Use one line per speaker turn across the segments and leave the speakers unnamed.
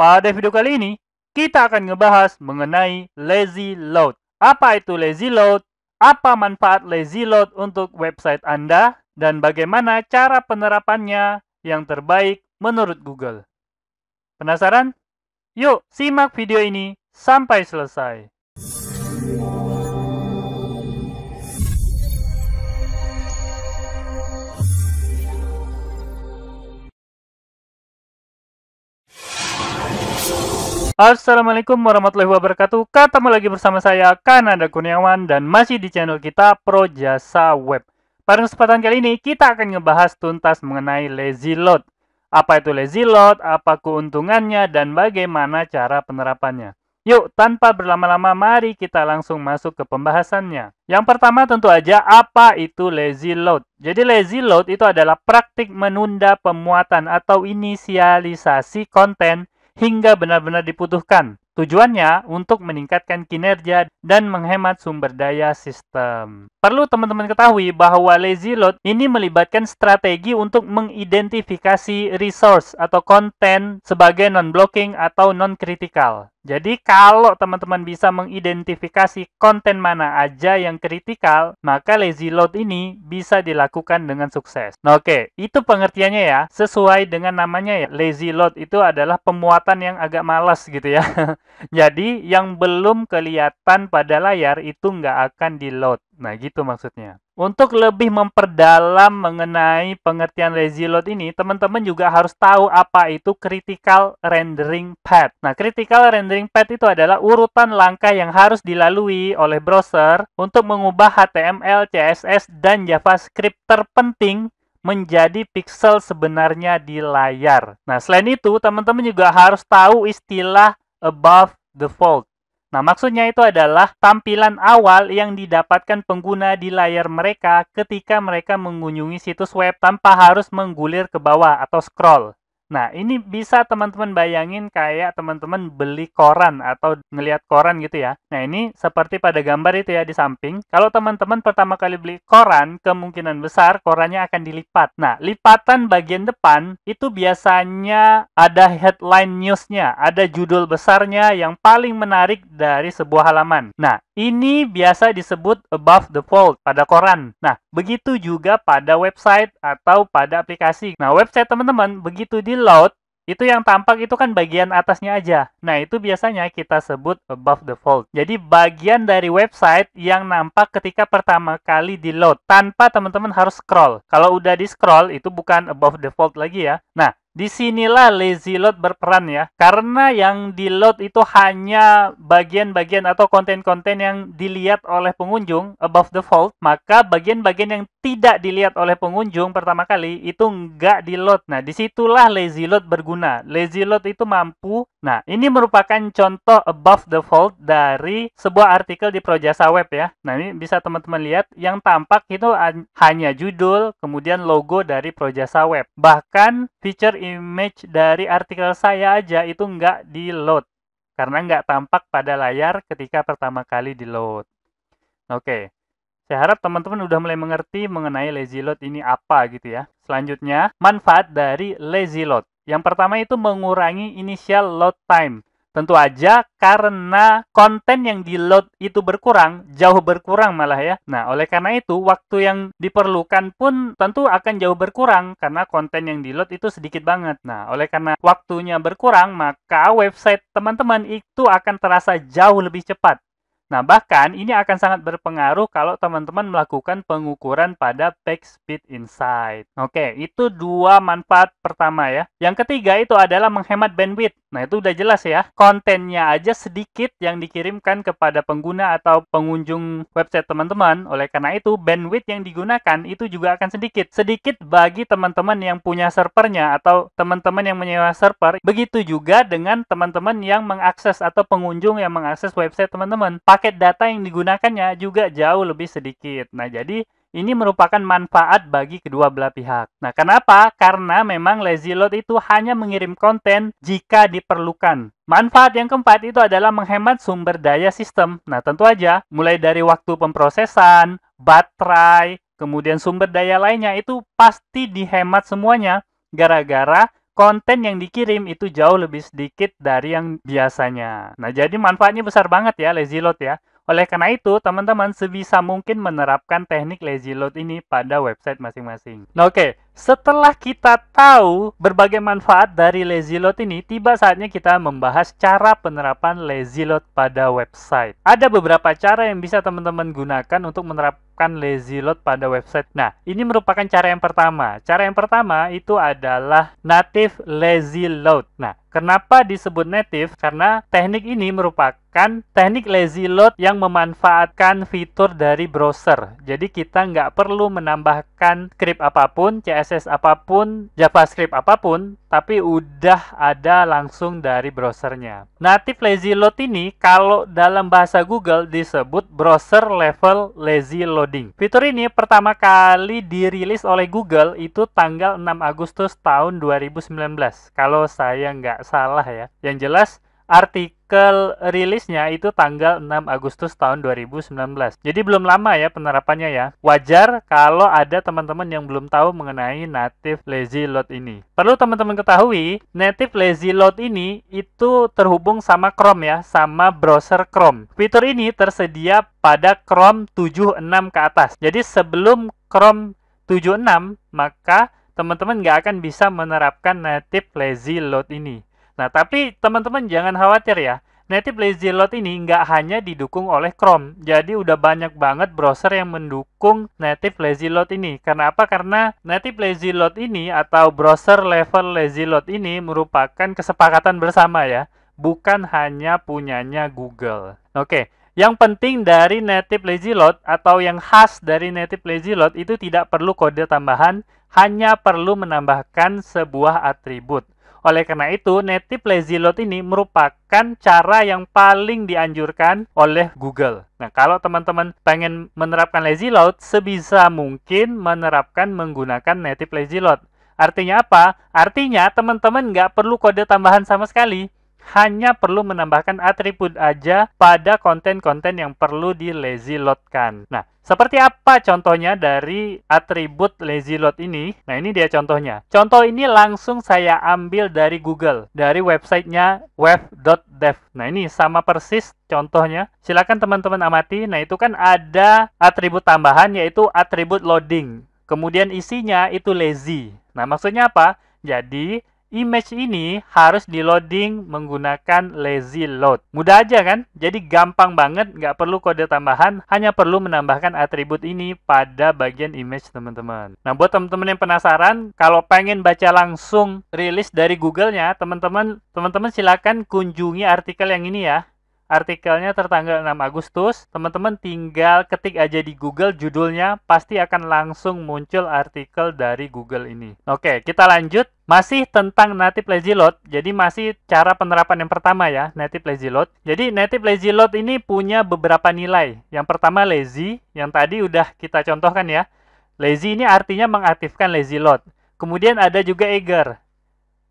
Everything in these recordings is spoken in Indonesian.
Pada video kali ini, kita akan ngebahas mengenai lazy load. Apa itu lazy load? Apa manfaat lazy load untuk website Anda? Dan bagaimana cara penerapannya yang terbaik menurut Google? Penasaran? Yuk, simak video ini sampai selesai. Assalamualaikum warahmatullahi wabarakatuh. Ketemu lagi bersama saya, Kananda Kurniawan, dan masih di channel kita Pro Jasa Web. Pada kesempatan kali ini, kita akan ngebahas tuntas mengenai lazy load. Apa itu lazy load, apa keuntungannya, dan bagaimana cara penerapannya. Yuk, tanpa berlama-lama, mari kita langsung masuk ke pembahasannya. Yang pertama tentu aja, apa itu lazy load? Jadi lazy load itu adalah praktik menunda pemuatan atau inisialisasi konten hingga benar-benar dibutuhkan. Tujuannya untuk meningkatkan kinerja dan menghemat sumber daya sistem. Perlu teman-teman ketahui bahwa lazy load ini melibatkan strategi untuk mengidentifikasi resource atau konten sebagai non-blocking atau non-kritikal. Jadi kalau teman-teman bisa mengidentifikasi konten mana aja yang kritikal, maka lazy load ini bisa dilakukan dengan sukses. Nah, oke, itu pengertiannya ya. Sesuai dengan namanya ya, lazy load itu adalah pemuatan yang agak malas gitu ya. Jadi yang belum kelihatan pada layar itu nggak akan di-load. Nah, gitu maksudnya. Untuk lebih memperdalam mengenai pengertian lazy load ini, teman-teman juga harus tahu apa itu critical rendering path. Nah, critical rendering path itu adalah urutan langkah yang harus dilalui oleh browser untuk mengubah HTML, CSS, dan JavaScript terpenting menjadi pixel sebenarnya di layar. Nah, selain itu, teman-teman juga harus tahu istilah above the fold. Nah, maksudnya itu adalah tampilan awal yang didapatkan pengguna di layar mereka ketika mereka mengunjungi situs web tanpa harus menggulir ke bawah atau scroll. Nah, ini bisa teman-teman bayangin kayak teman-teman beli koran atau ngelihat koran gitu ya. Nah, ini seperti pada gambar itu ya di samping. Kalau teman-teman pertama kali beli koran, kemungkinan besar korannya akan dilipat. Nah, lipatan bagian depan itu biasanya ada headline news-nya, ada judul besarnya yang paling menarik dari sebuah halaman. Nah, ini biasa disebut above the fold pada koran. Nah, begitu juga pada website atau pada aplikasi. Nah, website teman-teman begitu di-load, itu yang tampak itu kan bagian atasnya aja. Nah, itu biasanya kita sebut above the fold. Jadi, bagian dari website yang nampak ketika pertama kali di-load, tanpa teman-teman harus scroll. Kalau udah di-scroll, itu bukan above the fold lagi ya. Nah, disinilah lazy load berperan ya. Karena yang di-load itu hanya bagian-bagian atau konten-konten yang dilihat oleh pengunjung, above the fold, maka bagian-bagian yang tidak dilihat oleh pengunjung pertama kali itu nggak di-load. Nah, disitulah lazy load berguna. Lazy load itu mampu. Nah, ini merupakan contoh above the fold dari sebuah artikel di Pro Jasa Web ya. Nah, ini bisa teman-teman lihat yang tampak itu hanya judul, kemudian logo dari Pro Jasa Web. Bahkan feature image dari artikel saya aja itu nggak di-load karena nggak tampak pada layar ketika pertama kali di-load. Oke, saya harap teman-teman udah mulai mengerti mengenai lazy load ini apa gitu ya. Selanjutnya, manfaat dari lazy load. Yang pertama itu mengurangi initial load time. Tentu aja karena konten yang di-load itu berkurang, jauh berkurang malah ya. Nah, oleh karena itu, waktu yang diperlukan pun tentu akan jauh berkurang karena konten yang di-load itu sedikit banget. Nah, oleh karena waktunya berkurang, maka website teman-teman itu akan terasa jauh lebih cepat. Nah, bahkan ini akan sangat berpengaruh kalau teman-teman melakukan pengukuran pada page speed insight. Oke, itu dua manfaat pertama ya. Yang ketiga itu adalah menghemat bandwidth. Nah, itu udah jelas ya. Kontennya aja sedikit yang dikirimkan kepada pengguna atau pengunjung website teman-teman. Oleh karena itu, bandwidth yang digunakan itu juga akan sedikit. Sedikit bagi teman-teman yang punya servernya atau teman-teman yang menyewa server. Begitu juga dengan teman-teman yang mengakses atau pengunjung yang mengakses website teman-teman. Paket data yang digunakannya juga jauh lebih sedikit. Nah, jadi ini merupakan manfaat bagi kedua belah pihak. Nah, kenapa? Karena memang lazy load itu hanya mengirim konten jika diperlukan. Manfaat yang keempat itu adalah menghemat sumber daya sistem. Nah, tentu aja mulai dari waktu pemrosesan, baterai, kemudian sumber daya lainnya itu pasti dihemat semuanya gara-gara konten yang dikirim itu jauh lebih sedikit dari yang biasanya. Nah, jadi manfaatnya besar banget ya lazy load ya. Oleh karena itu, teman-teman sebisa mungkin menerapkan teknik lazy load ini pada website masing-masing. Nah, oke. Setelah kita tahu berbagai manfaat dari lazy load ini, tiba saatnya kita membahas cara penerapan lazy load pada website. Ada beberapa cara yang bisa teman-teman gunakan untuk menerapkan lazy load pada website. Nah, ini merupakan cara yang pertama. Cara yang pertama itu adalah native lazy load. Nah, kenapa disebut native? Karena teknik ini merupakan teknik lazy load yang memanfaatkan fitur dari browser. Jadi kita nggak perlu menambahkan script apapun, CSS apapun, JavaScript apapun, tapi udah ada langsung dari browsernya. Native lazy load ini kalau dalam bahasa Google disebut browser level lazy loading. Fitur ini pertama kali dirilis oleh Google itu tanggal 6 Agustus tahun 2019. Kalau saya nggak salah ya. Yang jelas artikel rilisnya itu tanggal 6 Agustus tahun 2019. Jadi belum lama ya penerapannya ya. Wajar kalau ada teman-teman yang belum tahu mengenai native lazy load ini. Perlu teman-teman ketahui, native lazy load ini itu terhubung sama Chrome ya, sama browser Chrome. Fitur ini tersedia pada Chrome 7.6 ke atas. Jadi sebelum Chrome 7.6, maka teman-teman nggak akan bisa menerapkan native lazy load ini. Nah, tapi teman-teman jangan khawatir ya. Native lazy load ini nggak hanya didukung oleh Chrome. Jadi udah banyak banget browser yang mendukung native lazy load ini. Karena apa? Karena native lazy load ini atau browser level lazy load ini merupakan kesepakatan bersama ya. Bukan hanya punyanya Google. Oke. Yang penting dari native lazy load atau yang khas dari native lazy load itu tidak perlu kode tambahan, hanya perlu menambahkan sebuah atribut. Oleh karena itu, native lazy load ini merupakan cara yang paling dianjurkan oleh Google. Nah, kalau teman-teman pengen menerapkan lazy load, sebisa mungkin menerapkan menggunakan native lazy load. Artinya apa? Artinya teman-teman nggak perlu kode tambahan sama sekali. Hanya perlu menambahkan atribut aja pada konten-konten yang perlu di lazy load-kan. Nah, seperti apa contohnya dari atribut lazy load ini? Nah, ini dia contohnya. Contoh ini langsung saya ambil dari Google, dari websitenya web.dev. Nah, ini sama persis contohnya. Silakan teman-teman amati. Nah, itu kan ada atribut tambahan yaitu atribut loading. Kemudian isinya itu lazy. Nah, maksudnya apa? Jadi, image ini harus di-loading menggunakan lazy load. Mudah aja kan? Jadi gampang banget, nggak perlu kode tambahan, hanya perlu menambahkan atribut ini pada bagian image teman-teman. Nah, buat teman-teman yang penasaran, kalau pengen baca langsung rilis dari Google-nya, teman-teman silakan kunjungi artikel yang ini ya. Artikelnya tertanggal 6 Agustus, teman-teman tinggal ketik aja di Google judulnya, pasti akan langsung muncul artikel dari Google ini. Oke, kita lanjut. Masih tentang native lazy load, jadi masih cara penerapan yang pertama ya, native lazy load. Jadi native lazy load ini punya beberapa nilai. Yang pertama lazy, yang tadi udah kita contohkan ya. Lazy ini artinya mengaktifkan lazy load. Kemudian ada juga eager.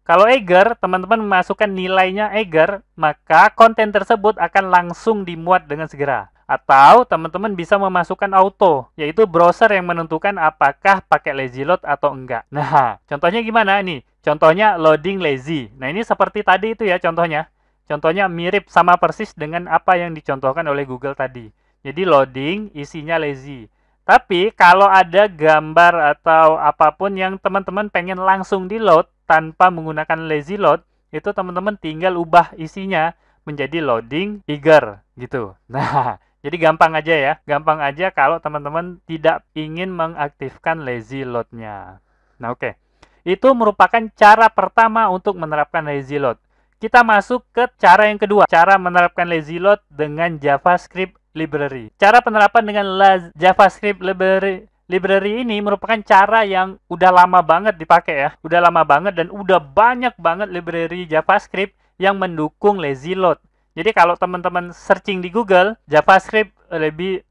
Kalau eager, teman-teman memasukkan nilainya eager, maka konten tersebut akan langsung dimuat dengan segera. Atau teman-teman bisa memasukkan auto, yaitu browser yang menentukan apakah pakai lazy load atau enggak. Nah, contohnya gimana nih? Contohnya loading lazy. Nah, ini seperti tadi itu ya contohnya. Contohnya mirip sama persis dengan apa yang dicontohkan oleh Google tadi. Jadi loading, isinya lazy. Tapi kalau ada gambar atau apapun yang teman-teman pengen langsung di-load tanpa menggunakan lazy load, itu teman-teman tinggal ubah isinya menjadi loading eager gitu. Nah, jadi gampang aja ya. Gampang aja kalau teman-teman tidak ingin mengaktifkan lazy load-nya. Nah, oke. Itu merupakan cara pertama untuk menerapkan lazy load. Kita masuk ke cara yang kedua. Cara menerapkan lazy load dengan JavaScript library. Cara penerapan dengan JavaScript library ini merupakan cara yang udah lama banget dipakai ya. Udah lama banget dan udah banyak banget library JavaScript yang mendukung lazy load. Jadi kalau teman-teman searching di Google, JavaScript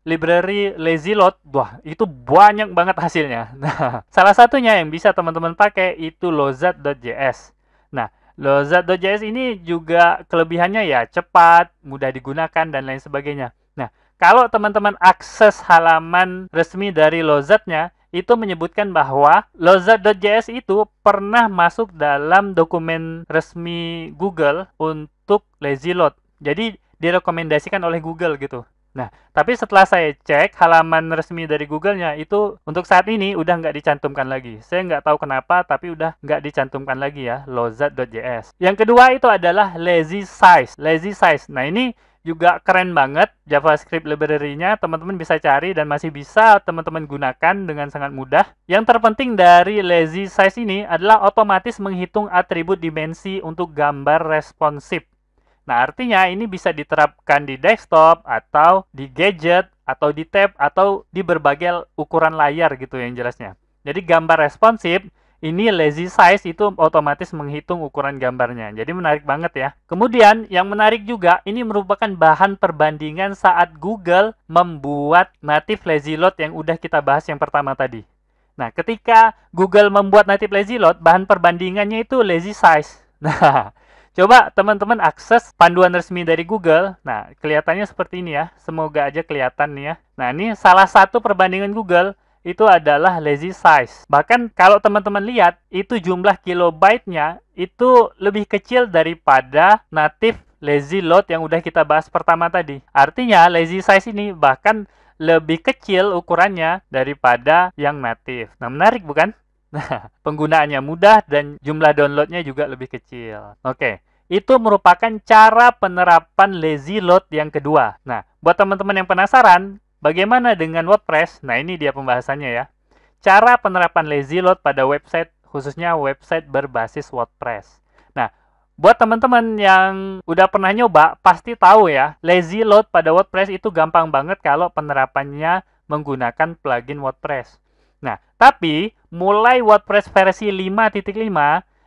library lazy load, wah itu banyak banget hasilnya. Nah, salah satunya yang bisa teman-teman pakai itu Lozat.js. Nah, Lozat.js ini juga kelebihannya ya cepat, mudah digunakan, dan lain sebagainya. Nah, kalau teman-teman akses halaman resmi dari Lozatnya, itu menyebutkan bahwa Lozat.js itu pernah masuk dalam dokumen resmi Google untuk lazy load. Jadi direkomendasikan oleh Google gitu. Nah, tapi setelah saya cek halaman resmi dari Google-nya, itu untuk saat ini udah nggak dicantumkan lagi. Saya nggak tahu kenapa, tapi udah nggak dicantumkan lagi ya, Lozat.js. Yang kedua itu adalah lazy size. Lazy size. Nah, ini juga keren banget JavaScript library-nya. Teman-teman bisa cari dan masih bisa teman-teman gunakan dengan sangat mudah. Yang terpenting dari lazy size ini adalah otomatis menghitung atribut dimensi untuk gambar responsif. Nah, artinya ini bisa diterapkan di desktop, atau di gadget, atau di tab, atau di berbagai ukuran layar gitu yang jelasnya. Jadi gambar responsif, ini lazy size itu otomatis menghitung ukuran gambarnya. Jadi menarik banget ya. Kemudian yang menarik juga, ini merupakan bahan perbandingan saat Google membuat native lazy load yang udah kita bahas yang pertama tadi. Nah, ketika Google membuat native lazy load, bahan perbandingannya itu lazy size. Nah, coba teman-teman akses panduan resmi dari Google. Nah, kelihatannya seperti ini ya. Semoga aja kelihatan nih ya. Nah, ini salah satu perbandingan Google itu adalah lazy size. Bahkan kalau teman-teman lihat, itu jumlah kilobyte-nya itu lebih kecil daripada native lazy load yang udah kita bahas pertama tadi. Artinya, lazy size ini bahkan lebih kecil ukurannya daripada yang native. Nah, menarik bukan? Nah, penggunaannya mudah dan jumlah downloadnya juga lebih kecil. Oke, itu merupakan cara penerapan lazy load yang kedua. Nah, buat teman-teman yang penasaran, bagaimana dengan WordPress? Nah, ini dia pembahasannya ya. Cara penerapan lazy load pada website, khususnya website berbasis WordPress. Nah, buat teman-teman yang udah pernah nyoba, pasti tahu ya, lazy load pada WordPress itu gampang banget kalau penerapannya menggunakan plugin WordPress. Nah, tapi mulai WordPress versi 5.5,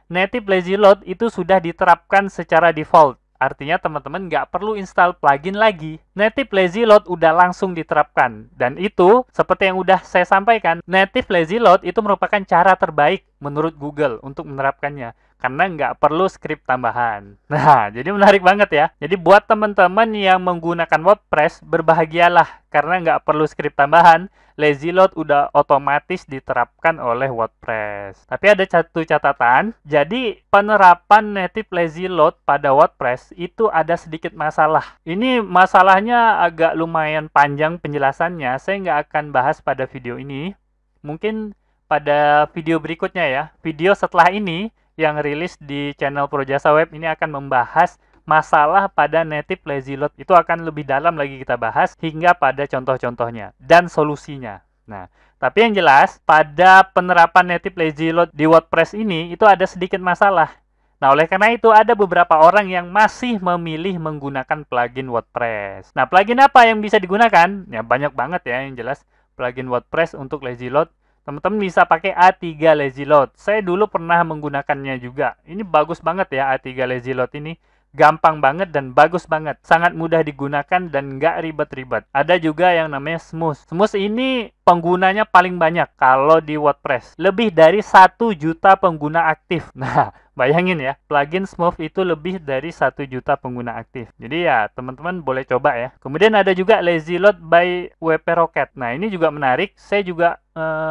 native lazy load itu sudah diterapkan secara default. Artinya teman-teman nggak perlu install plugin lagi. Native lazy load udah langsung diterapkan. Dan itu, seperti yang udah saya sampaikan, native lazy load itu merupakan cara terbaik menurut Google untuk menerapkannya. Karena nggak perlu script tambahan. Nah, jadi menarik banget ya. Jadi buat teman-teman yang menggunakan WordPress, berbahagialah. Karena nggak perlu script tambahan, lazy load udah otomatis diterapkan oleh WordPress. Tapi ada satu catatan, jadi penerapan native lazy load pada WordPress itu ada sedikit masalah. Ini masalahnya agak lumayan panjang penjelasannya, saya nggak akan bahas pada video ini. Mungkin pada video berikutnya ya. Video setelah ini yang rilis di channel Projasa Web ini akan membahas masalah pada native lazy load. Itu akan lebih dalam lagi kita bahas hingga pada contoh-contohnya dan solusinya. Nah, tapi yang jelas pada penerapan native lazy load di WordPress ini itu ada sedikit masalah. Nah, oleh karena itu ada beberapa orang yang masih memilih menggunakan plugin WordPress. Nah, plugin apa yang bisa digunakan? Ya, banyak banget ya yang jelas plugin WordPress untuk lazy load. Teman-teman bisa pakai A3 Lazy Load. Saya dulu pernah menggunakannya juga. Ini bagus banget ya A3 Lazy Load ini. Gampang banget dan bagus banget. Sangat mudah digunakan dan nggak ribet-ribet. Ada juga yang namanya Smooth. Smooth ini penggunanya paling banyak kalau di WordPress. Lebih dari 1 juta pengguna aktif. Nah, bayangin ya, plugin Smooth itu lebih dari 1 juta pengguna aktif. Jadi ya, teman-teman boleh coba ya. Kemudian ada juga Lazy Load by WP Rocket. Nah, ini juga menarik. Saya juga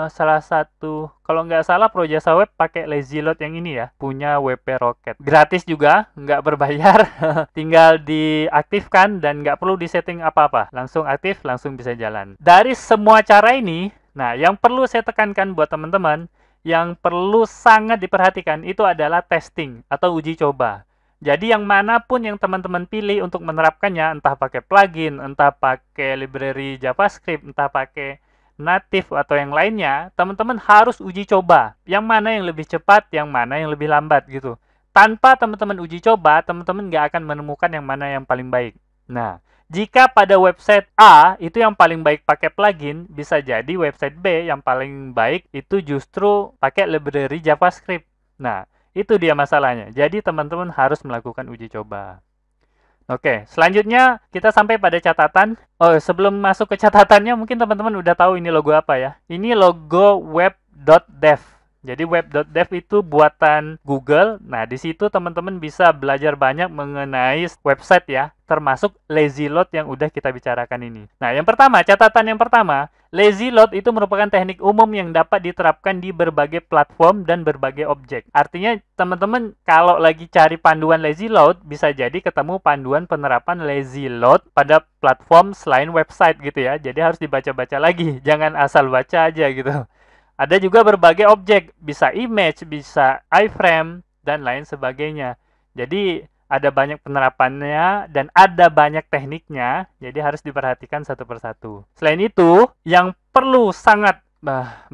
salah satu, kalau nggak salah Projasa Web pakai lazy load yang ini ya, punya WP Rocket. Gratis juga, nggak berbayar, tinggal diaktifkan dan nggak perlu disetting apa-apa. Langsung aktif, langsung bisa jalan. Dari semua cara ini, nah yang perlu saya tekankan buat teman-teman, yang perlu sangat diperhatikan itu adalah testing atau uji coba. Jadi yang manapun yang teman-teman pilih untuk menerapkannya, entah pakai plugin, entah pakai library JavaScript, entah pakai native atau yang lainnya, teman-teman harus uji coba. Yang mana yang lebih cepat, yang mana yang lebih lambat gitu. Tanpa teman-teman uji coba, teman-teman nggak akan menemukan yang mana yang paling baik. Nah, jika pada website A itu yang paling baik pakai plugin, bisa jadi website B yang paling baik itu justru pakai library JavaScript. Nah, itu dia masalahnya. Jadi teman-teman harus melakukan uji coba. Oke, selanjutnya kita sampai pada catatan. Oh, sebelum masuk ke catatannya, mungkin teman-teman udah tahu ini logo apa ya. Ini logo web.dev. Jadi web.dev itu buatan Google. Nah, di situ teman-teman bisa belajar banyak mengenai website ya, termasuk lazy load yang udah kita bicarakan ini. Nah, yang pertama, catatan yang pertama, lazy load itu merupakan teknik umum yang dapat diterapkan di berbagai platform dan berbagai objek. Artinya, teman-teman kalau lagi cari panduan lazy load, bisa jadi ketemu panduan penerapan lazy load pada platform selain website gitu ya. Jadi harus dibaca-baca lagi, jangan asal baca aja gitu. Ada juga berbagai objek, bisa image, bisa iframe, dan lain sebagainya. Jadi, ada banyak penerapannya dan ada banyak tekniknya, jadi harus diperhatikan satu persatu. Selain itu, yang perlu sangat,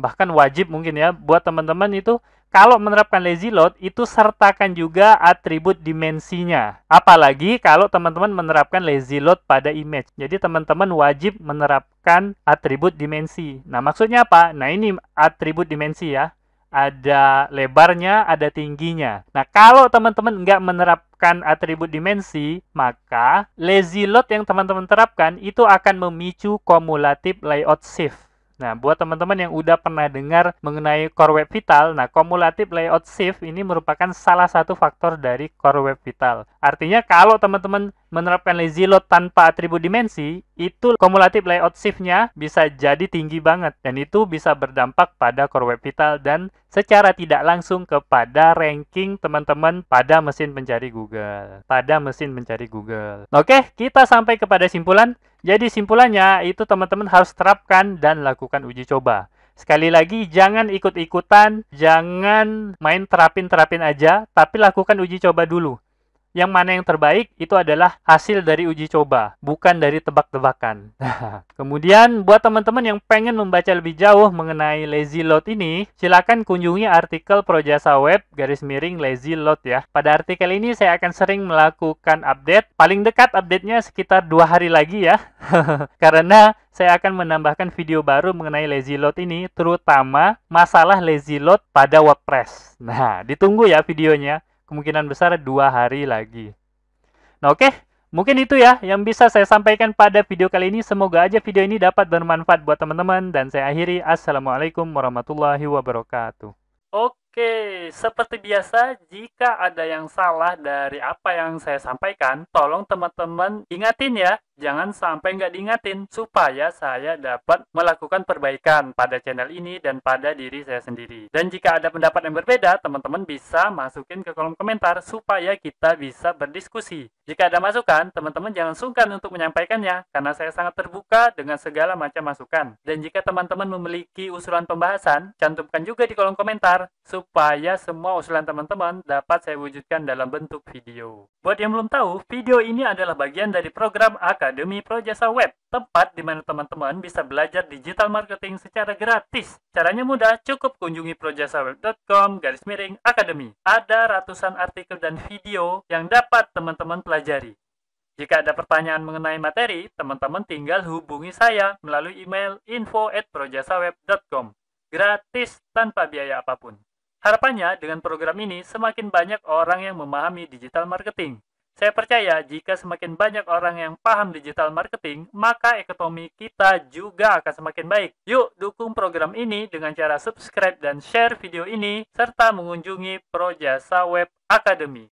bahkan wajib mungkin ya, buat teman-teman itu, kalau menerapkan lazy load, itu sertakan juga atribut dimensinya. Apalagi kalau teman-teman menerapkan lazy load pada image. Jadi teman-teman wajib menerapkan atribut dimensi. Nah, maksudnya apa? Nah, ini atribut dimensi ya. Ada lebarnya, ada tingginya. Nah, kalau teman-teman nggak menerapkan atribut dimensi, maka lazy load yang teman-teman terapkan itu akan memicu cumulative layout shift. Nah, buat teman-teman yang udah pernah dengar mengenai Core Web Vital, nah, cumulative layout shift ini merupakan salah satu faktor dari Core Web Vital. Artinya, kalau teman-teman menerapkan lazy load tanpa atribut dimensi, itu cumulative layout shift-nya bisa jadi tinggi banget. Dan itu bisa berdampak pada Core Web Vital dan secara tidak langsung kepada ranking teman-teman pada mesin pencari Google. Oke, kita sampai kepada simpulan. Jadi simpulannya itu teman-teman harus terapkan dan lakukan uji coba. Sekali lagi, jangan ikut-ikutan, jangan main terapin-terapin aja, tapi lakukan uji coba dulu. Yang mana yang terbaik itu adalah hasil dari uji coba, bukan dari tebak-tebakan. Kemudian, buat teman-teman yang pengen membaca lebih jauh mengenai lazy load ini, silakan kunjungi artikel Projasa Web _lazy load ya. Pada artikel ini saya akan sering melakukan update, paling dekat update-nya sekitar 2 hari lagi ya. Karena saya akan menambahkan video baru mengenai lazy load ini, terutama masalah lazy load pada WordPress. Nah, ditunggu ya videonya. Kemungkinan besar 2 hari lagi. Nah, oke. Mungkin itu ya yang bisa saya sampaikan pada video kali ini. Semoga aja video ini dapat bermanfaat buat teman-teman. Dan saya akhiri. Assalamualaikum warahmatullahi wabarakatuh. Oke, seperti biasa, jika ada yang salah dari apa yang saya sampaikan, tolong teman-teman ingatin ya. Jangan sampai nggak diingatin, supaya saya dapat melakukan perbaikan pada channel ini dan pada diri saya sendiri. Dan jika ada pendapat yang berbeda, teman-teman bisa masukin ke kolom komentar, supaya kita bisa berdiskusi. Jika ada masukan, teman-teman jangan sungkan untuk menyampaikannya, karena saya sangat terbuka dengan segala macam masukan. Dan jika teman-teman memiliki usulan pembahasan, cantumkan juga di kolom komentar, supaya semua usulan teman-teman dapat saya wujudkan dalam bentuk video. Buat yang belum tahu, video ini adalah bagian dari program Akademi Projasa Web, tempat di mana teman-teman bisa belajar digital marketing secara gratis. Caranya mudah, cukup kunjungi projasaweb.com/academy. Ada ratusan artikel dan video yang dapat teman-teman pelajari. Jika ada pertanyaan mengenai materi, teman-teman tinggal hubungi saya melalui email info@projasaweb.com. Gratis tanpa biaya apapun. Harapannya, dengan program ini, semakin banyak orang yang memahami digital marketing. Saya percaya, jika semakin banyak orang yang paham digital marketing, maka ekonomi kita juga akan semakin baik. Yuk, dukung program ini dengan cara subscribe dan share video ini, serta mengunjungi Projasa Web Academy.